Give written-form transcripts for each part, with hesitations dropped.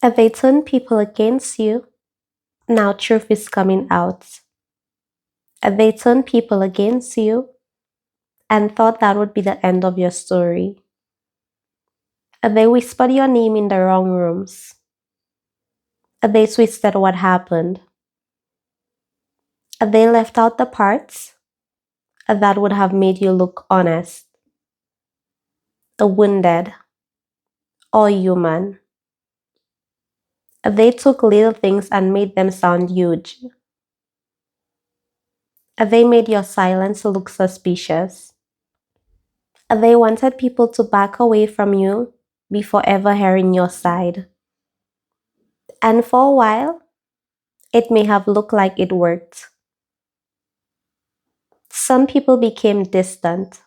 If they turn people against you, now truth is coming out. If they turn people against you and thought that would be the end of your story. If they whispered your name in the wrong rooms. If they twisted what happened. If they left out the parts that would have made you look honest, wounded, or human. If they took little things and made them sound huge. If they made your silence look suspicious. If they wanted people to back away from you before ever hearing your side. And for a while, it may have looked like it worked. Some people became distant.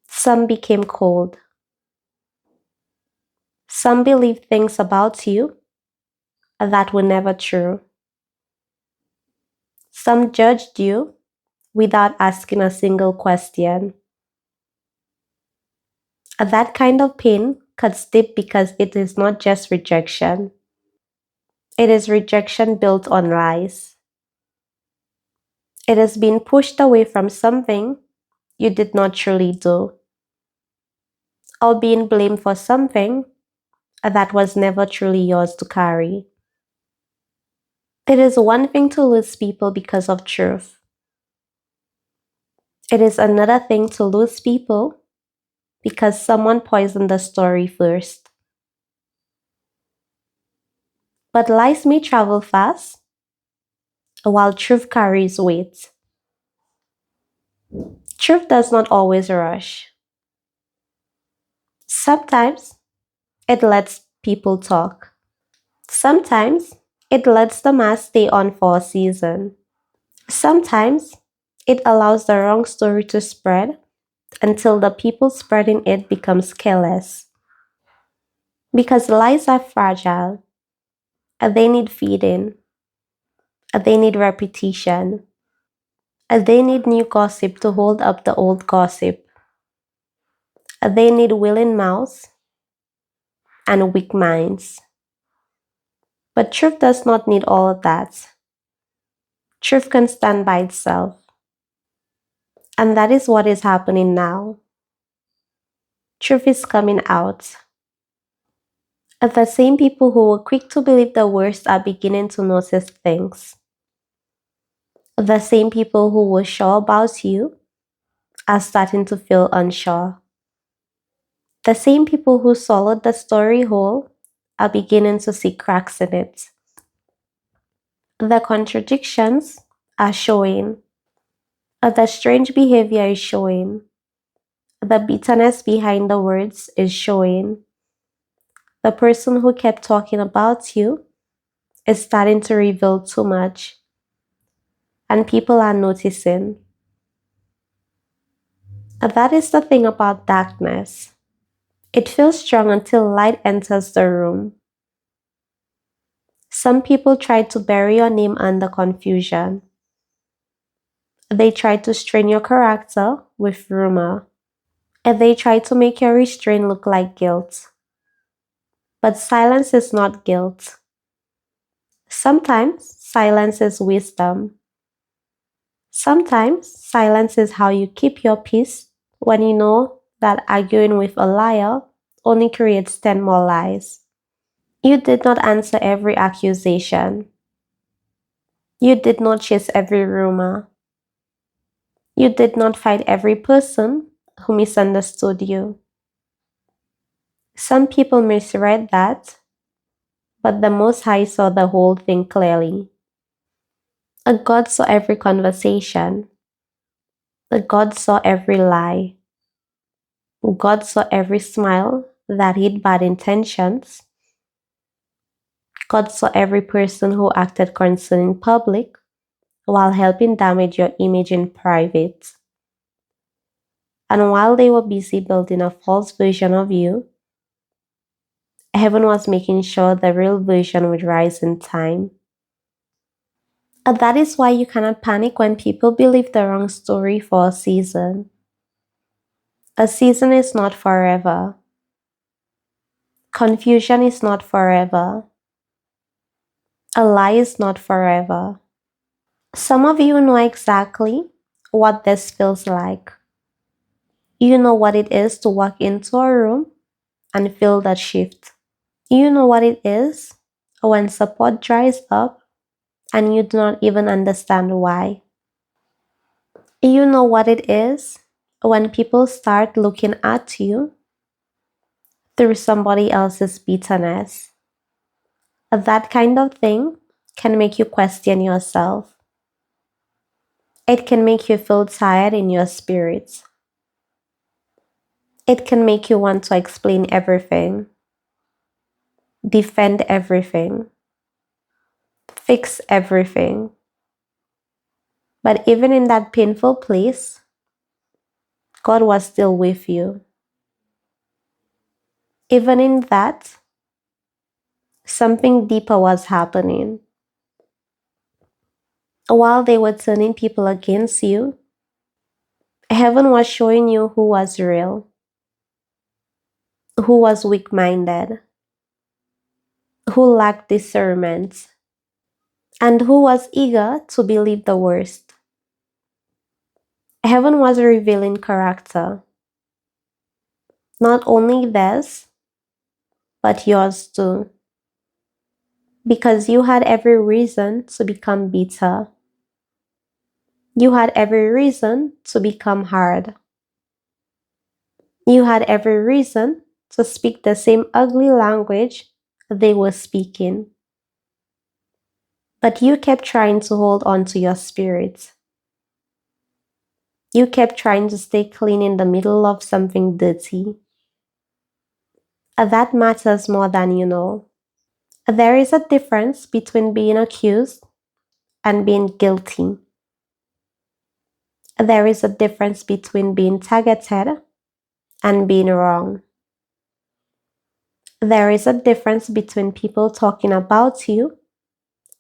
Some became cold. Some believed things about you that were never true. Some judged you without asking a single question. That kind of pain cuts deep because it is not just rejection. It is rejection built on lies. It is being pushed away from something you did not truly do, or being blamed for something that was never truly yours to carry. It is one thing to lose people because of truth. It is another thing to lose people because someone poisoned the story first. But lies may travel fast, while truth carries weight. Truth does not always rush. Sometimes it lets people talk. Sometimes it lets the mask stay on for a season. Sometimes it allows the wrong story to spread until the people spreading it becomes careless. Because lies are fragile. They need feeding. They need repetition. They need new gossip to hold up the old gossip. They need willing mouths and weak minds. But truth does not need all of that. Truth can stand by itself. And that is what is happening now. Truth is coming out. And the same people who were quick to believe the worst are beginning to notice things. The same people who were sure about you are starting to feel unsure. The same people who swallowed the story whole are beginning to see cracks in it. The contradictions are showing. The strange behavior is showing. The bitterness behind the words is showing. The person who kept talking about you is starting to reveal too much. And people are noticing. That is the thing about darkness. It feels strong until light enters the room. Some people try to bury your name under confusion. They try to strain your character with rumor. And they try to make your restraint look like guilt. But silence is not guilt. Sometimes silence is wisdom. Sometimes silence is how you keep your peace when you know that arguing with a liar only creates 10 more lies. You did not answer every accusation. You did not chase every rumor. You did not fight every person who misunderstood you. Some people misread that, but the Most High saw the whole thing clearly. A God saw every conversation. A God saw every lie. God saw every smile that hid bad intentions. God saw every person who acted concerned in public while helping damage your image in private. And while they were busy building a false version of you, heaven was making sure the real version would rise in time. And that is why you cannot panic when people believe the wrong story for a season. A season is not forever. Confusion is not forever. A lie is not forever. Some of you know exactly what this feels like. You know what it is to walk into a room and feel that shift. You know what it is when support dries up and you do not even understand why. You know what it is when people start looking at you through somebody else's bitterness. That kind of thing can make you question yourself. It can make you feel tired in your spirit. It can make you want to explain everything, defend everything, fix everything. But even in that painful place, God was still with you. Even in that, something deeper was happening. While they were turning people against you, heaven was showing you who was real, who was weak minded, who lacked discernment, and who was eager to believe the worst. Heaven was revealing character, not only theirs, but yours too, because you had every reason to become bitter. You had every reason to become hard. You had every reason to speak the same ugly language they were speaking. But you kept trying to hold on to your spirit. You kept trying to stay clean in the middle of something dirty. That matters more than you know. There is a difference between being accused and being guilty. There is a difference between being targeted and being wrong. There is a difference between people talking about you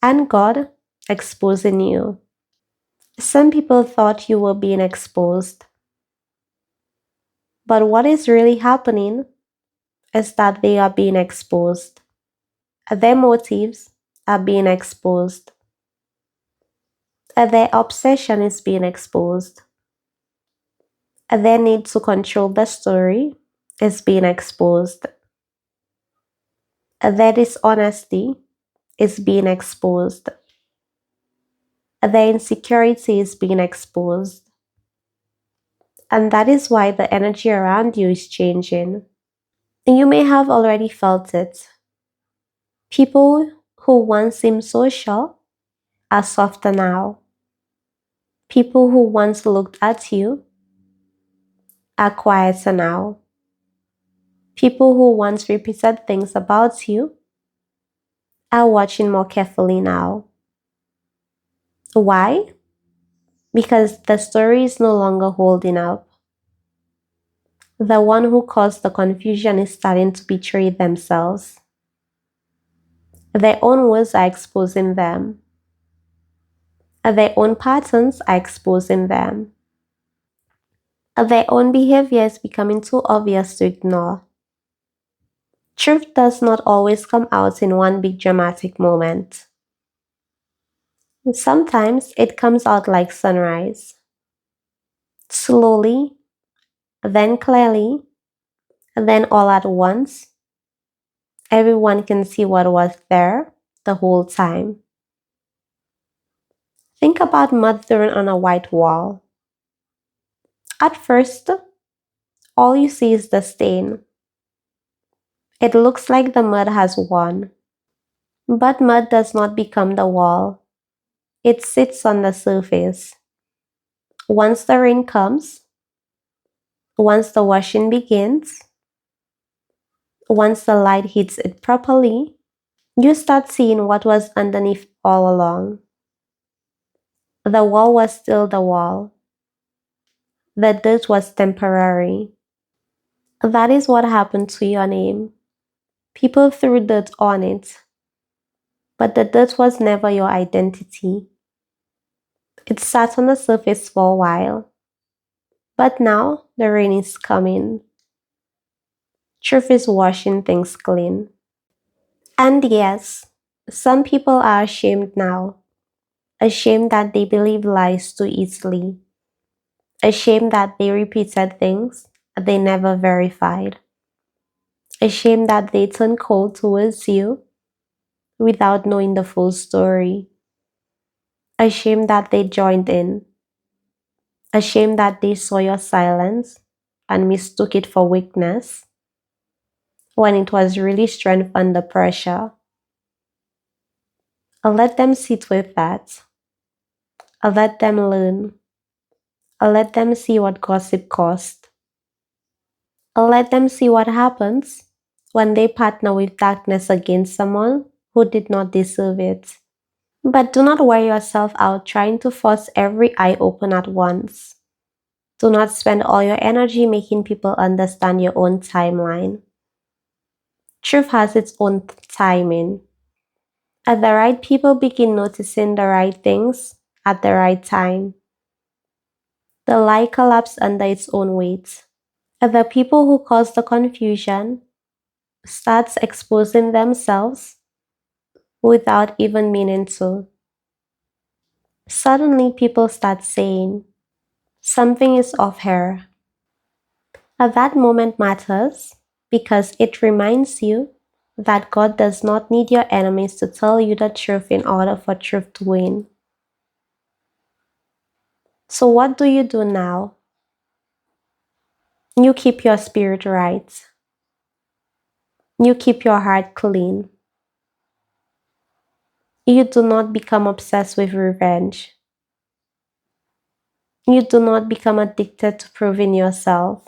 and God exposing you. Some people thought you were being exposed, but what is really happening is that they are being exposed. Their motives are being exposed. Their obsession is being exposed. Their need to control the story is being exposed. Their dishonesty is being exposed. Their insecurity is being exposed. And that is why the energy around you is changing. You may have already felt it. People who once seemed social are softer now. People who once looked at you are quieter now. People who once repeated things about you are watching more carefully now. Why? Because the story is no longer holding up. The one who caused the confusion is starting to betray themselves. Their own words are exposing them. Their own patterns are exposing them. Their own behavior is becoming too obvious to ignore. Truth does not always come out in one big dramatic moment. Sometimes it comes out like sunrise. Slowly, then clearly, then all at once. Everyone can see what was there the whole time. Think about mud thrown on a white wall. At first, all you see is the stain. It looks like the mud has won. But mud does not become the wall. It sits on the surface. Once the rain comes, once the washing begins, once the light hits it properly, you start seeing what was underneath all along. The wall was still the wall. The dirt was temporary. That is what happened to your name. People threw dirt on it, but the dirt was never your identity. It sat on the surface for a while. But now the rain is coming. Truth is washing things clean. And yes, some people are ashamed now, ashamed that they believe lies too easily, ashamed that they repeated things they never verified, ashamed that they turned cold towards you without knowing the full story, ashamed that they joined in, ashamed that they saw your silence and mistook it for weakness when it was really strength under pressure. I'll let them sit with that. I'll let them learn. I'll let them see what gossip cost. I'll let them see what happens when they partner with darkness against someone who did not deserve it. But do not wear yourself out trying to force every eye open at once. Do not spend all your energy making people understand your own timeline. Truth has its own timing. At the right people begin noticing the right things at the right time. The lie collapsed under its own weight. At the people who cause the confusion starts exposing themselves without even meaning to. Suddenly people start saying, something is off here. At that moment matters because it reminds you that God does not need your enemies to tell you the truth in order for truth to win. So what do you do now? You keep your spirit right. You keep your heart clean. You do not become obsessed with revenge. You do not become addicted to proving yourself.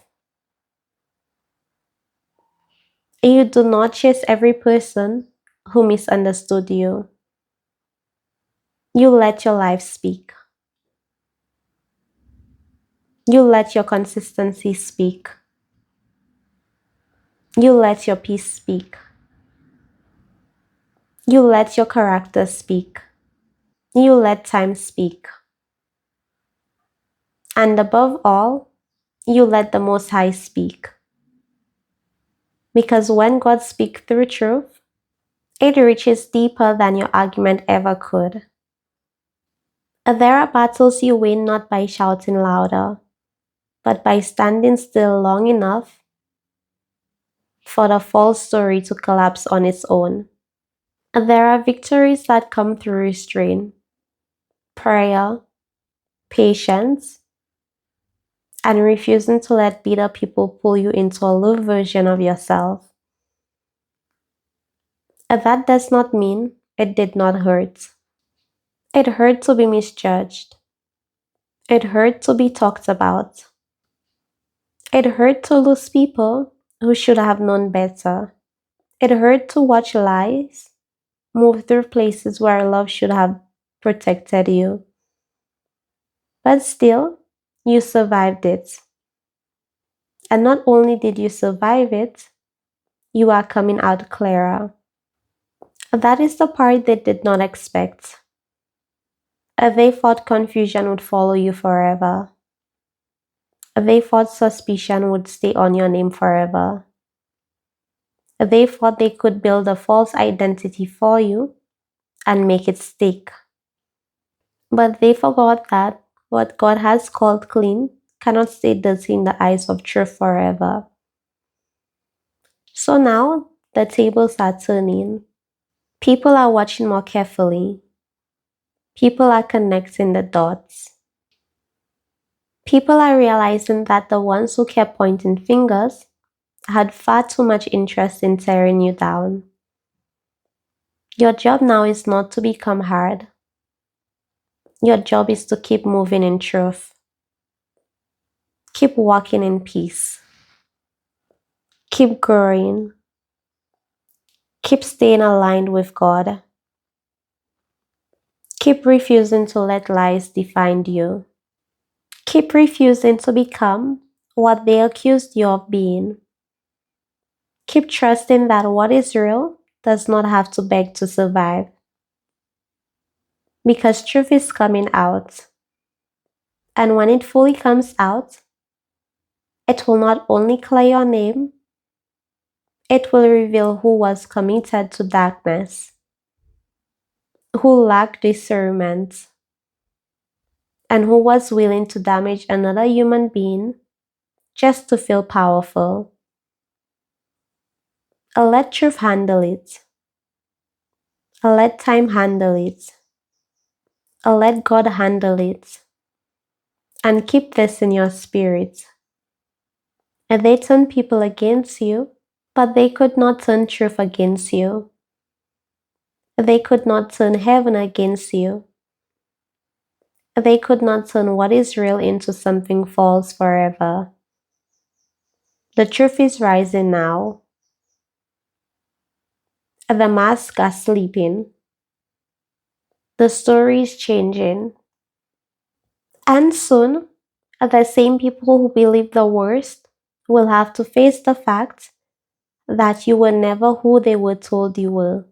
You do not chase every person who misunderstood you. You let your life speak. You let your consistency speak. You let your peace speak. You let your character speak. You let time speak. And above all, you let the Most High speak. Because when God speaks through truth, it reaches deeper than your argument ever could. There are battles you win not by shouting louder, but by standing still long enough for the false story to collapse on its own. There are victories that come through restraint, prayer, patience, and refusing to let bitter people pull you into a low version of yourself. That does not mean it did not hurt. It hurt to be misjudged. It hurt to be talked about. It hurt to lose people who should have known better. It hurt to watch lies move through places where love should have protected you. But still, you survived it. And not only did you survive it, you are coming out clearer. That is the part they did not expect. They thought confusion would follow you forever. They thought suspicion would stay on your name forever. They thought they could build a false identity for you and make it stick. But they forgot that what God has called clean cannot stay dirty in the eyes of truth forever. So now the tables are turning. People are watching more carefully. People are connecting the dots. People are realizing that the ones who kept pointing fingers had far too much interest in tearing you down. Your job now is not to become hard. Your job is to keep moving in truth. Keep walking in peace. Keep growing. Keep staying aligned with God. Keep refusing to let lies define you. Keep refusing to become what they accused you of being. Keep trusting that what is real does not have to beg to survive. Because truth is coming out. And when it fully comes out, it will not only clear your name, It will reveal who was committed to darkness, who lacked discernment, and who was willing to damage another human being just to feel powerful. Let truth handle it. Let time handle it. Let God handle it. And keep this in your spirit. And they turn people against you, but they could not turn truth against you. They could not turn heaven against you. They could not turn what is real into something false forever. The truth is rising now. The masks are sleeping. The story is changing. And soon, the same people who believe the worst will have to face the fact that you were never who they were told you were.